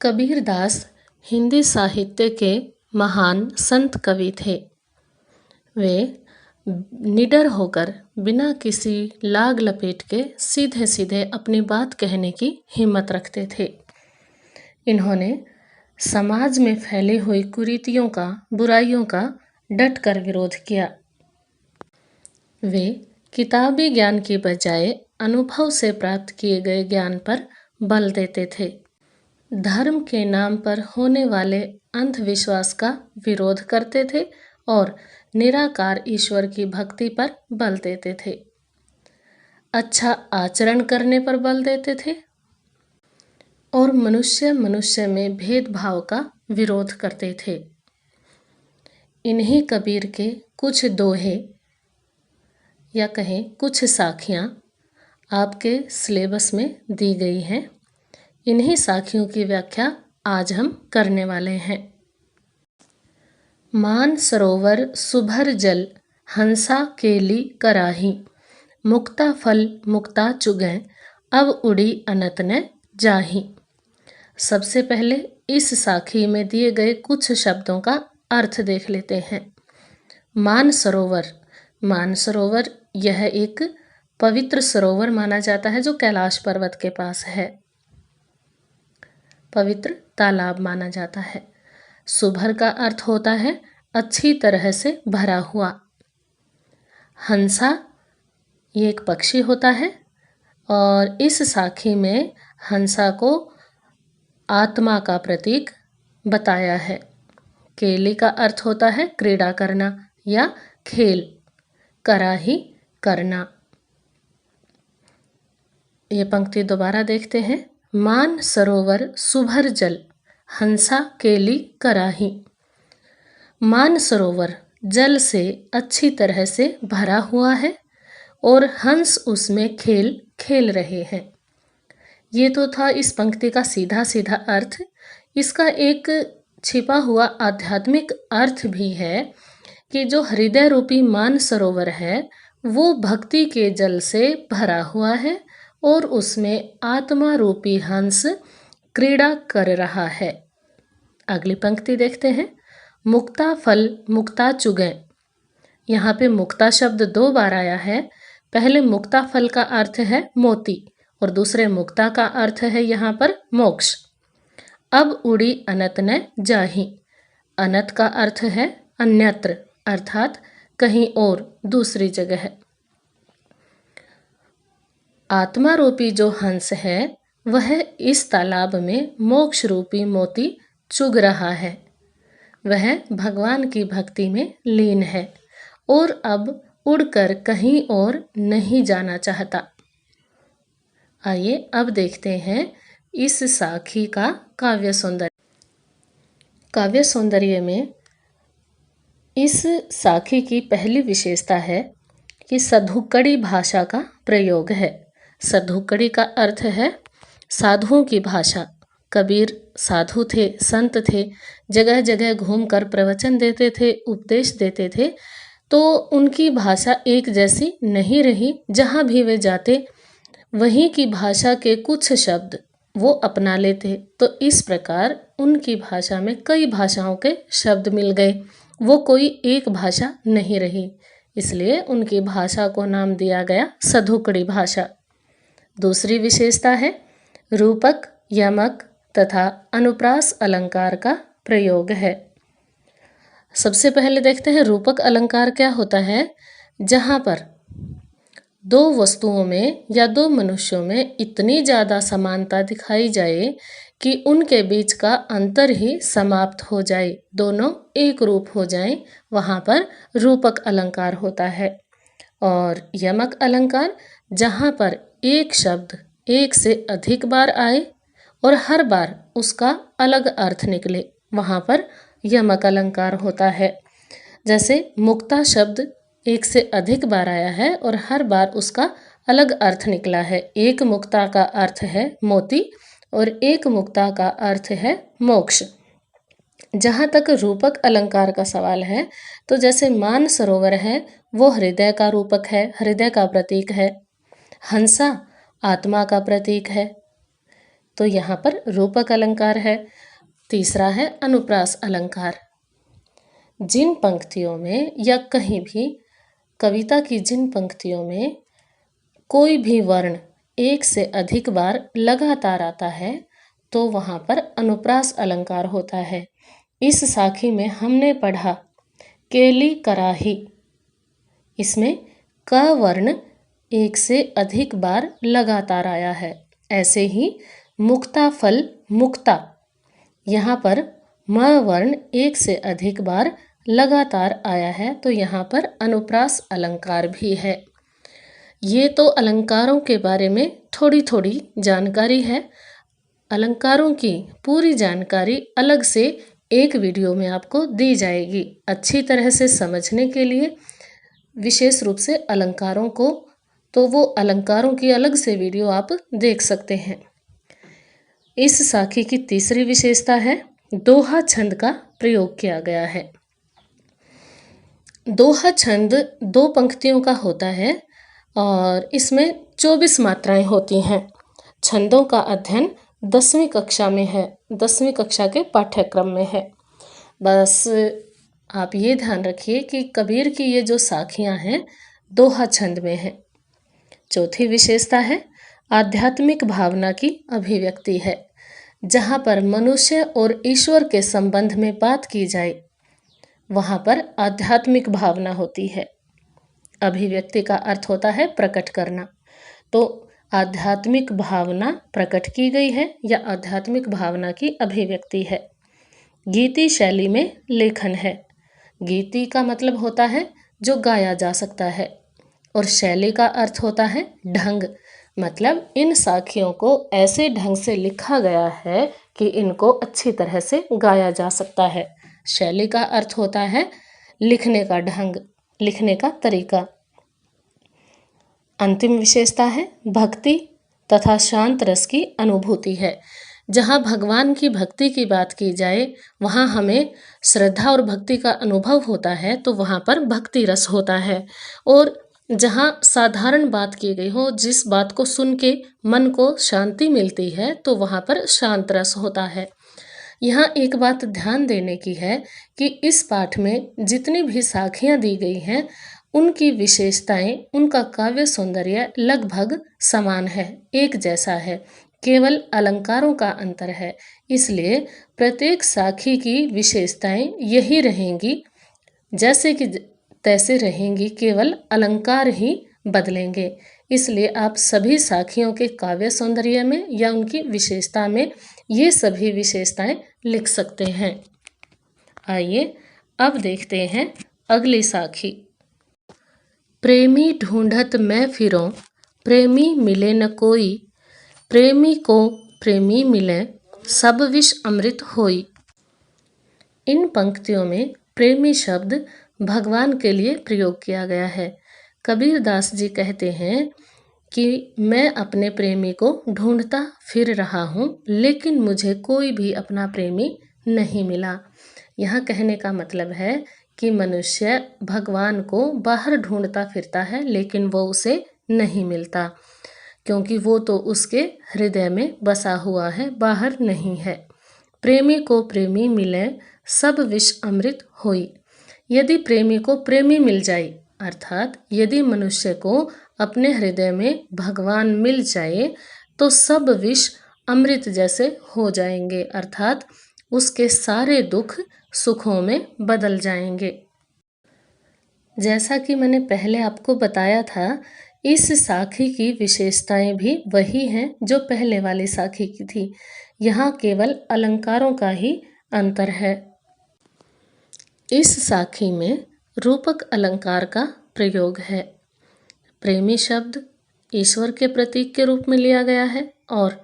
कबीर दास हिंदी साहित्य के महान संत कवि थे। वे निडर होकर बिना किसी लाग लपेट के सीधे सीधे अपनी बात कहने की हिम्मत रखते थे। इन्होंने समाज में फैली हुई कुरीतियों का, बुराइयों का डट कर विरोध किया। वे किताबी ज्ञान की बजाय अनुभव से प्राप्त किए गए ज्ञान पर बल देते थे। धर्म के नाम पर होने वाले अंधविश्वास का विरोध करते थे और निराकार ईश्वर की भक्ति पर बल देते थे। अच्छा आचरण करने पर बल देते थे और मनुष्य मनुष्य में भेदभाव का विरोध करते थे। इन्हीं कबीर के कुछ दोहे या कहें कुछ साखियाँ आपके सिलेबस में दी गई हैं। इन्हीं साखियों की व्याख्या आज हम करने वाले हैं। मान सरोवर सुभर जल, हंसा केली कराही, मुक्ता फल मुक्ता चुगै, अब उड़ी अनत न जाही। सबसे पहले इस साखी में दिए गए कुछ शब्दों का अर्थ देख लेते हैं। मान सरोवर यह एक पवित्र सरोवर माना जाता है जो कैलाश पर्वत के पास है। पवित्र तालाब माना जाता है। सुभर का अर्थ होता है अच्छी तरह से भरा हुआ। हंसा ये एक पक्षी होता है और इस साखी में हंसा को आत्मा का प्रतीक बताया है। केली का अर्थ होता है क्रीड़ा करना या खेल, कराही करना। ये पंक्ति दोबारा देखते हैं। मान सरोवर सुभर जल, हंसा केली कराही। मान सरोवर जल से अच्छी तरह से भरा हुआ है और हंस उसमें खेल खेल रहे हैं। ये तो था इस पंक्ति का सीधा सीधा अर्थ। इसका एक छिपा हुआ आध्यात्मिक अर्थ भी है कि जो हृदय रूपी मान सरोवर है वो भक्ति के जल से भरा हुआ है और उसमें आत्मा रूपी हंस क्रीड़ा कर रहा है। अगली पंक्ति देखते हैं। मुक्ता फल मुक्ता चुगै। यहाँ पे मुक्ता शब्द 2 बार आया है। पहले मुक्ता फल का अर्थ है मोती और दूसरे मुक्ता का अर्थ है यहाँ पर मोक्ष। अब उड़ी अनत न जाही। अनत का अर्थ है अन्यत्र, अर्थात कहीं और, दूसरी जगह। आत्मा रूपी जो हंस है वह इस तालाब में मोक्ष रूपी मोती चुग रहा है। वह भगवान की भक्ति में लीन है और अब उड़कर कहीं और नहीं जाना चाहता। आइए अब देखते हैं इस साखी का काव्य सौंदर्य। काव्य सौंदर्य में इस साखी की पहली विशेषता है कि सधुकड़ी भाषा का प्रयोग है। सधुकड़ी का अर्थ है साधुओं की भाषा। कबीर साधु थे, संत थे, जगह जगह घूमकर प्रवचन देते थे, उपदेश देते थे, तो उनकी भाषा एक जैसी नहीं रही। जहाँ भी वे जाते वहीं की भाषा के कुछ शब्द वो अपना लेते। तो इस प्रकार उनकी भाषा में कई भाषाओं के शब्द मिल गए, वो कोई एक भाषा नहीं रही। इसलिए उनकी भाषा को नाम दिया गया सधुकड़ी भाषा। दूसरी विशेषता है रूपक, यमक तथा अनुप्रास अलंकार का प्रयोग है। सबसे पहले देखते हैं रूपक अलंकार क्या होता है। जहाँ पर 2 वस्तुओं में या 2 मनुष्यों में इतनी ज़्यादा समानता दिखाई जाए कि उनके बीच का अंतर ही समाप्त हो जाए, दोनों एक रूप हो जाएं, वहाँ पर रूपक अलंकार होता है। और यमक अलंकार जहाँ पर एक शब्द एक से अधिक बार आए और हर बार उसका अलग अर्थ निकले, वहाँ पर यमक अलंकार होता है। जैसे मुक्ता शब्द एक से अधिक बार आया है और हर बार उसका अलग अर्थ निकला है। एक मुक्ता का अर्थ है मोती और एक मुक्ता का अर्थ है मोक्ष। जहाँ तक रूपक अलंकार का सवाल है तो जैसे मान सरोवर है वो हृदय का रूपक है, हृदय का प्रतीक है। हंसा आत्मा का प्रतीक है। तो यहाँ पर रूपक अलंकार है। तीसरा है अनुप्रास अलंकार। जिन पंक्तियों में या कहीं भी कविता की जिन पंक्तियों में कोई भी वर्ण एक से अधिक बार लगातार आता है तो वहाँ पर अनुप्रास अलंकार होता है। इस साखी में हमने पढ़ा केली कराही, इसमें क वर्ण एक से अधिक बार लगातार आया है। ऐसे ही मुक्ता फल मुक्ता, यहाँ पर म वर्ण एक से अधिक बार लगातार आया है, तो यहाँ पर अनुप्रास अलंकार भी है। ये तो अलंकारों के बारे में थोड़ी थोड़ी जानकारी है। अलंकारों की पूरी जानकारी अलग से एक वीडियो में आपको दी जाएगी। अच्छी तरह से समझने के लिए विशेष रूप से अलंकारों को, तो वो अलंकारों की अलग से वीडियो आप देख सकते हैं। इस साखी की तीसरी विशेषता है दोहा छंद का प्रयोग किया गया है। दोहा छंद 2 पंक्तियों का होता है और इसमें 24 मात्राएं होती हैं। छंदों का अध्ययन 10वीं कक्षा में है, 10वीं कक्षा के पाठ्यक्रम में है। बस आप ये ध्यान रखिए कि कबीर की ये जो साखियां हैं दोहा छंद में है। चौथी विशेषता है आध्यात्मिक भावना की अभिव्यक्ति है। जहाँ पर मनुष्य और ईश्वर के संबंध में बात की जाए वहाँ पर आध्यात्मिक भावना होती है। अभिव्यक्ति का अर्थ होता है प्रकट करना, तो आध्यात्मिक भावना प्रकट की गई है या आध्यात्मिक भावना की अभिव्यक्ति है। गीति शैली में लेखन है। गीति का मतलब होता है जो गाया जा सकता है और शैली का अर्थ होता है ढंग, मतलब इन साखियों को ऐसे ढंग से लिखा गया है कि इनको अच्छी तरह से गाया जा सकता है। शैली का अर्थ होता है लिखने का ढंग, लिखने का तरीका। अंतिम विशेषता है भक्ति तथा शांत रस की अनुभूति है। जहाँ भगवान की भक्ति की बात की जाए वहाँ हमें श्रद्धा और भक्ति का अनुभव होता है, तो वहाँ पर भक्ति रस होता है। और जहाँ साधारण बात की गई हो, जिस बात को सुन के मन को शांति मिलती है, तो वहाँ पर शांत रस होता है। यहाँ एक बात ध्यान देने की है कि इस पाठ में जितनी भी साखियाँ दी गई हैं उनकी विशेषताएं, उनका काव्य सौंदर्य लगभग समान है, एक जैसा है, केवल अलंकारों का अंतर है। इसलिए प्रत्येक साखी की विशेषताएं यही रहेंगी, जैसे कि तैसे रहेंगी, केवल अलंकार ही बदलेंगे। इसलिए आप सभी साखियों के काव्य सौंदर्य में या उनकी विशेषता में ये सभी विशेषताएं लिख सकते हैं। आइए अब देखते हैं अगली साखी। प्रेमी ढूंढत मैं फिरूं, प्रेमी मिले न कोई, प्रेमी को प्रेमी मिले, सब विष अमृत होई। इन पंक्तियों में प्रेमी शब्द भगवान के लिए प्रयोग किया गया है। कबीर दास जी कहते हैं कि मैं अपने प्रेमी को ढूंढता फिर रहा हूँ, लेकिन मुझे कोई भी अपना प्रेमी नहीं मिला। यहाँ कहने का मतलब है कि मनुष्य भगवान को बाहर ढूंढता फिरता है, लेकिन वो उसे नहीं मिलता, क्योंकि वो तो उसके हृदय में बसा हुआ है, बाहर नहीं है। प्रेमी को प्रेमी मिले, सब विष अमृत होई। यदि प्रेमी को प्रेमी मिल जाए, अर्थात यदि मनुष्य को अपने हृदय में भगवान मिल जाए, तो सब विष अमृत जैसे हो जाएंगे, अर्थात उसके सारे दुख सुखों में बदल जाएंगे। जैसा कि मैंने पहले आपको बताया था, इस साखी की विशेषताएं भी वही हैं जो पहले वाली साखी की थी। यहाँ केवल अलंकारों का ही अंतर है। इस साखी में रूपक अलंकार का प्रयोग है। प्रेमी शब्द ईश्वर के प्रतीक के रूप में लिया गया है और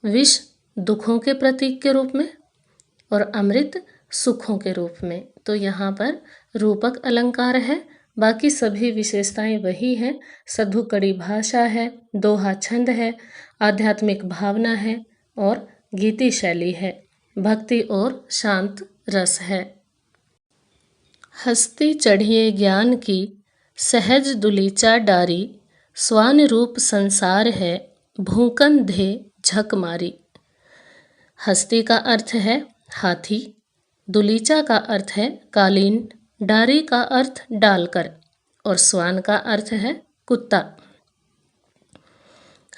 विष दुखों के प्रतीक के रूप में और अमृत सुखों के रूप में। तो यहाँ पर रूपक अलंकार है, बाकी सभी विशेषताएं वही हैं। सधुकड़ी भाषा है, दोहा छंद है, आध्यात्मिक भावना है और गीति शैली है, भक्ति और शांत रस है। हस्ती चढ़िए ज्ञान की सहज दुलीचा डारी, स्वान रूप संसार है, भूकन धे झक मारी। हस्ती का अर्थ है हाथी, दुलीचा का अर्थ है कालीन, डारी का अर्थ डालकर और स्वान का अर्थ है कुत्ता।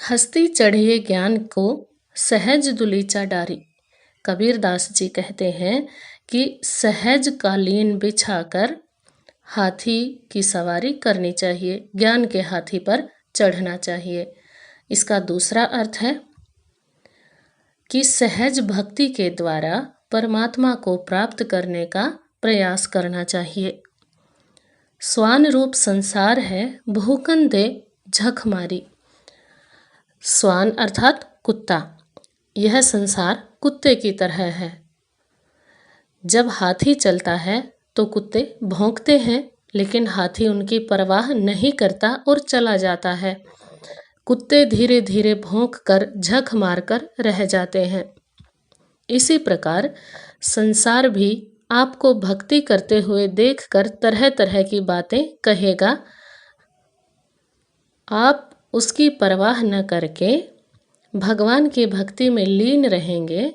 हस्ती चढ़िए ज्ञान को सहज दुलीचा डारी। कबीरदास जी कहते हैं कि सहज कालीन बिछाकर हाथी की सवारी करनी चाहिए, ज्ञान के हाथी पर चढ़ना चाहिए। इसका दूसरा अर्थ है कि सहज भक्ति के द्वारा परमात्मा को प्राप्त करने का प्रयास करना चाहिए। स्वान रूप संसार है भूकन दे झक मारी। स्वान अर्थात कुत्ता, यह संसार कुत्ते की तरह है। जब हाथी चलता है तो कुत्ते भौंकते हैं, लेकिन हाथी उनकी परवाह नहीं करता और चला जाता है। कुत्ते धीरे धीरे भौंक कर झक मारकर रह जाते हैं। इसी प्रकार संसार भी आपको भक्ति करते हुए देखकर तरह तरह की बातें कहेगा। आप उसकी परवाह न करके भगवान की भक्ति में लीन रहेंगे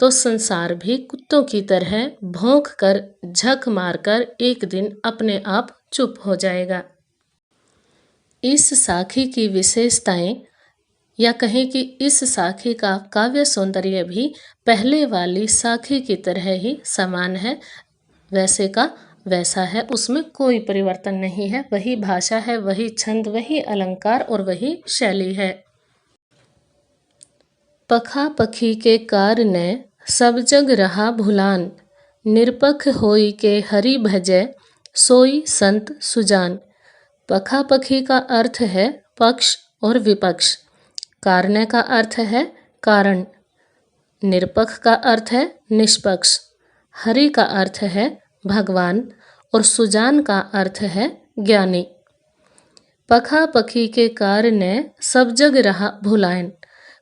तो संसार भी कुत्तों की तरह भौंक कर झक मारकर एक दिन अपने आप चुप हो जाएगा। इस साखी की विशेषताएं या कहें कि इस साखी का काव्य सौंदर्य भी पहले वाली साखी की तरह ही समान है, वैसे का वैसा है, उसमें कोई परिवर्तन नहीं है। वही भाषा है, वही छंद, वही अलंकार और वही शैली है। पखा पखी के कार ने सब जग रहा भुलान, निरपख होई के हरि भजै सोई संत सुजान। पखा पखी का अर्थ है पक्ष और विपक्ष, कारने का अर्थ है कारण, निरपख का अर्थ है निष्पक्ष, हरि का अर्थ है भगवान और सुजान का अर्थ है ज्ञानी। पखा पखी के कार ने सब जग रहा भुलायन।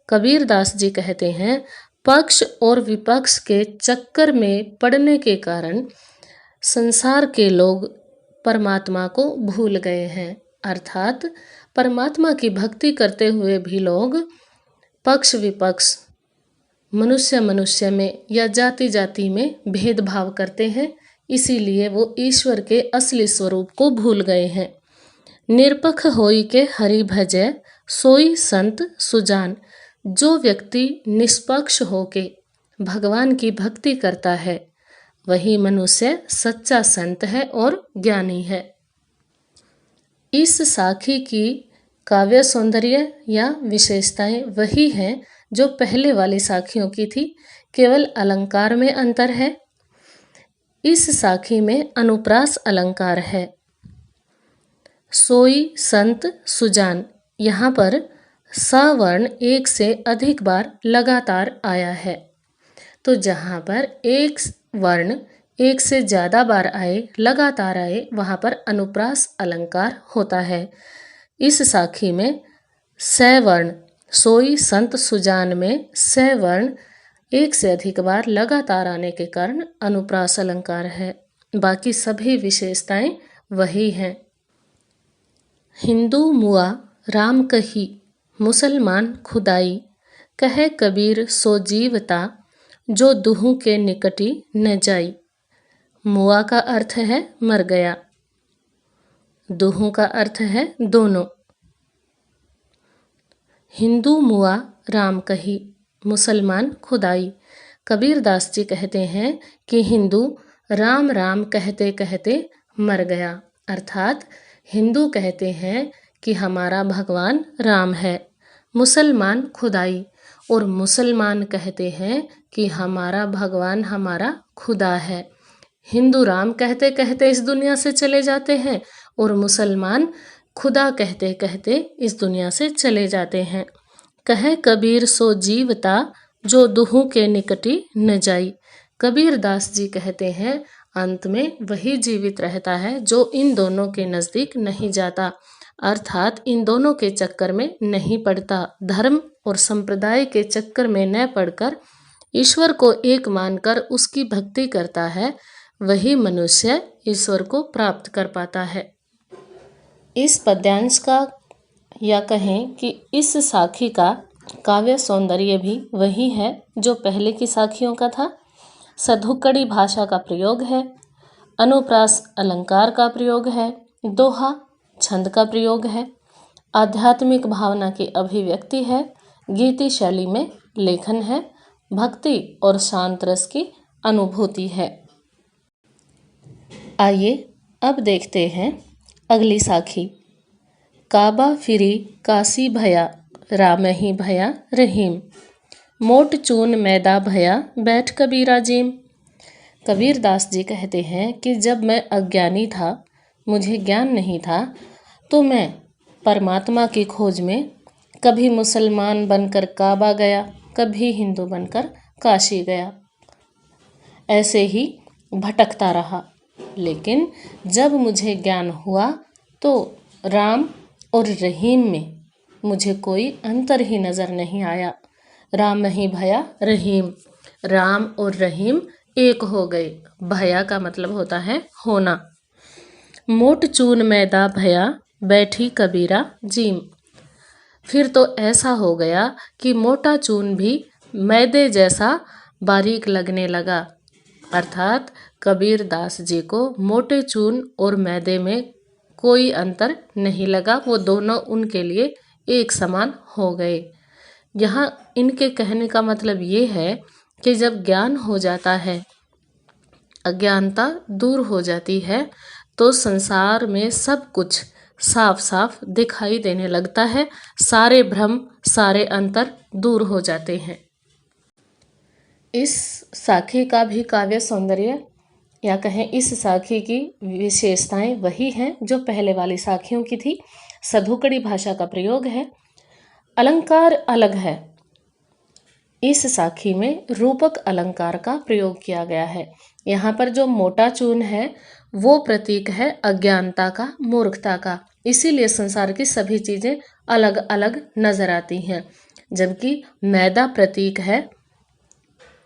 कबीरदास जी कहते हैं पक्ष और विपक्ष के चक्कर में पड़ने के कारण संसार के लोग परमात्मा को भूल गए हैं। अर्थात परमात्मा की भक्ति करते हुए भी लोग पक्ष विपक्ष, मनुष्य मनुष्य में या जाति जाति में भेदभाव करते हैं, इसीलिए वो ईश्वर के असली स्वरूप को भूल गए हैं। निरपख होई के हरि भजै सोई संत सुजान। जो व्यक्ति निष्पक्ष होके भगवान की भक्ति करता है वही मनुष्य सच्चा संत है और ज्ञानी है। इस साखी की काव्य सौंदर्य या विशेषताएं वही हैं जो पहले वाली साखियों की थी, केवल अलंकार में अंतर है। इस साखी में अनुप्रास अलंकार है। सोई संत सुजान, यहाँ पर सवर्ण एक से अधिक बार लगातार आया है। तो जहाँ पर एक वर्ण एक से ज़्यादा बार आए, लगातार आए, वहाँ पर अनुप्रास अलंकार होता है। इस साखी में सवर्ण सोई संत सुजान में सवर्ण एक से अधिक बार लगातार आने के कारण अनुप्रास अलंकार है। बाकी सभी विशेषताएं वही हैं। हिंदू मुआ राम कही, मुसलमान खुदाई, कहे कबीर सो जीवता, जो दुहू के निकटी न जाई। मुआ का अर्थ है मर गया, दुहू का अर्थ है दोनों। हिंदू मुआ राम कही, मुसलमान खुदाई। कबीरदास जी कहते हैं कि हिंदू राम राम कहते कहते मर गया। अर्थात हिंदू कहते हैं कि हमारा भगवान राम है, मुसलमान खुदाई, और मुसलमान कहते हैं कि हमारा भगवान हमारा खुदा है। हिंदू राम कहते कहते इस दुनिया से चले जाते हैं और मुसलमान खुदा कहते कहते इस दुनिया से चले जाते हैं। कहे कबीर सो जीवता, जो दुहू के निकटी न जाई। कबीरदास जी कहते हैं अंत में वही जीवित रहता है जो इन दोनों के नज़दीक नहीं जाता, अर्थात इन दोनों के चक्कर में नहीं पड़ता। धर्म और संप्रदाय के चक्कर में न पड़कर ईश्वर को एक मानकर उसकी भक्ति करता है, वही मनुष्य ईश्वर को प्राप्त कर पाता है। इस पद्यांश का या कहें कि इस साखी का काव्य सौंदर्य भी वही है जो पहले की साखियों का था। सधुक्कड़ी भाषा का प्रयोग है, अनुप्रास अलंकार का प्रयोग है, दोहा छंद का प्रयोग है, आध्यात्मिक भावना की अभिव्यक्ति है, गीति शैली में लेखन है, भक्ति और शांत रस की अनुभूति है। आइए अब देखते हैं अगली साखी। काबा फिरी काशी भया, राम ही भया रहीम, मोट चून मैदा भया बैठ कबीरा जीम। कबीर दास जी कहते हैं कि जब मैं अज्ञानी था, मुझे ज्ञान नहीं था, तो मैं परमात्मा की खोज में कभी मुसलमान बनकर काबा गया, कभी हिंदू बनकर काशी गया, ऐसे ही भटकता रहा। लेकिन जब मुझे ज्ञान हुआ तो राम और रहीम में मुझे कोई अंतर ही नज़र नहीं आया। राम ही भया रहीम, राम और रहीम एक हो गए। भया का मतलब होता है होना। मोट चून मैदा भया बैठी कबीरा जीम, फिर तो ऐसा हो गया कि मोटा चून भी मैदे जैसा बारीक लगने लगा। अर्थात कबीर दास जी को मोटे चून और मैदे में कोई अंतर नहीं लगा, वो दोनों उनके लिए एक समान हो गए। यहाँ इनके कहने का मतलब ये है कि जब ज्ञान हो जाता है, अज्ञानता दूर हो जाती है, तो संसार में सब कुछ साफ साफ दिखाई देने लगता है। सारे भ्रम, सारे अंतर दूर हो जाते हैं। इस साखी का भी काव्य सौंदर्य या कहें इस साखी की विशेषताएं वही हैं जो पहले वाली साखियों की थी। सधुकड़ी भाषा का प्रयोग है, अलंकार अलग है। इस साखी में रूपक अलंकार का प्रयोग किया गया है। यहाँ पर जो मोटा चून है वो प्रतीक है अज्ञानता का, मूर्खता का, इसीलिए संसार की सभी चीज़ें अलग अलग नजर आती हैं। जबकि मैदा प्रतीक है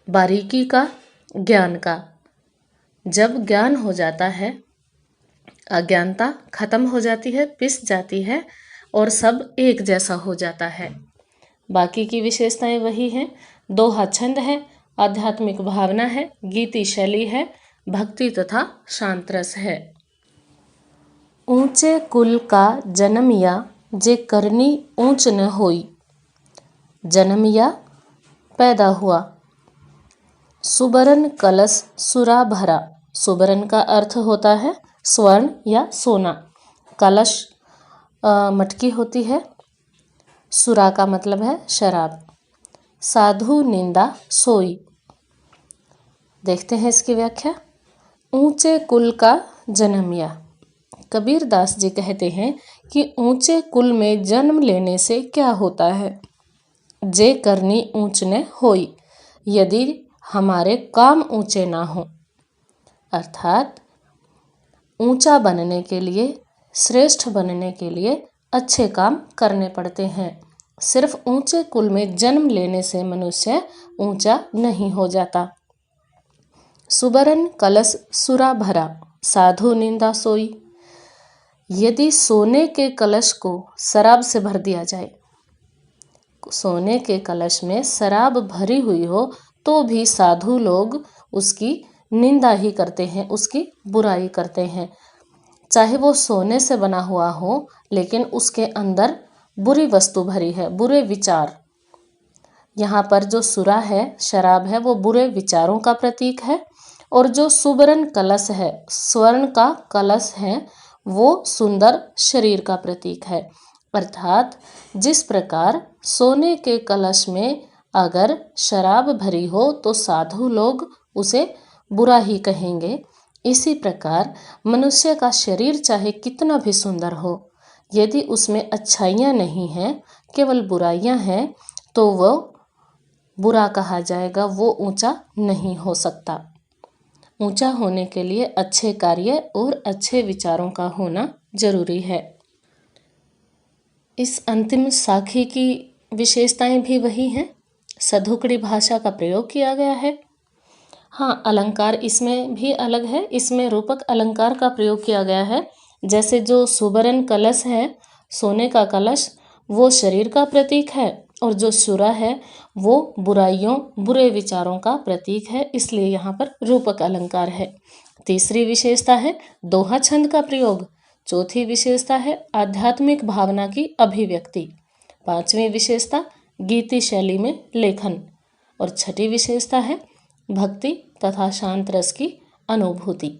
बारीकी का, ज्ञान का। जब ज्ञान हो जाता है, अज्ञानता खत्म हो जाती है, पिस जाती है और सब एक जैसा हो जाता है। बाकी की विशेषताएं वही हैं। दोहा छंद है, आध्यात्मिक भावना है, गीति शैली है, भक्ति तथा शांत रस है। ऊंचे कुल का जन्मिया, जे करनी ऊंच न होई। जन्मिया पैदा हुआ। सुबरन कलश सुरा भरा। सुबरन का अर्थ होता है स्वर्ण या सोना। कलश मटकी होती है। सुरा का मतलब है शराब। साधु निंदा सोई। देखते हैं इसकी व्याख्या। ऊंचे कुल का जन्मिया। कबीर दास जी कहते हैं कि ऊंचे कुल में जन्म लेने से क्या होता है। जे करनी ऊंच न होई, यदि हमारे काम ऊंचे ना हो, अर्थात ऊंचा बनने के लिए, श्रेष्ठ बनने के लिए अच्छे काम करने पड़ते हैं। सिर्फ ऊंचे कुल में जन्म लेने से मनुष्य ऊंचा नहीं हो जाता। सुबरन कलश सुरा भरा, साधु निंदा सोई। यदि सोने के कलश को शराब से भर दिया जाए, सोने के कलश में शराब भरी हुई हो, तो भी साधु लोग उसकी निंदा ही करते हैं, उसकी बुराई करते हैं। चाहे वो सोने से बना हुआ हो, लेकिन उसके अंदर बुरी वस्तु भरी है, बुरे विचार। यहाँ पर जो सुरा है, शराब है, वो बुरे विचारों का प्रतीक है। और जो सुबरन कलश है, स्वर्ण का कलश है, वो सुंदर शरीर का प्रतीक है। अर्थात जिस प्रकार सोने के कलश में अगर शराब भरी हो तो साधु लोग उसे बुरा ही कहेंगे, इसी प्रकार मनुष्य का शरीर चाहे कितना भी सुंदर हो, यदि उसमें अच्छाइयाँ नहीं हैं, केवल बुराइयाँ हैं, तो वो बुरा कहा जाएगा, वो ऊंचा नहीं हो सकता। ऊंचा होने के लिए अच्छे कार्य और अच्छे विचारों का होना जरूरी है। इस अंतिम साखी की विशेषताएं भी वही हैं। सधुकड़ी भाषा का प्रयोग किया गया है। हाँ, अलंकार इसमें भी अलग है। इसमें रूपक अलंकार का प्रयोग किया गया है। जैसे जो सुबरन कलश है, सोने का कलश, वो शरीर का प्रतीक है, और जो सुरा है वो बुराइयों, बुरे विचारों का प्रतीक है, इसलिए यहाँ पर रूपक अलंकार है। तीसरी विशेषता है दोहा छंद का प्रयोग। चौथी विशेषता है आध्यात्मिक भावना की अभिव्यक्ति। पांचवी विशेषता गीति शैली में लेखन। और छठी विशेषता है भक्ति तथा शांत रस की अनुभूति।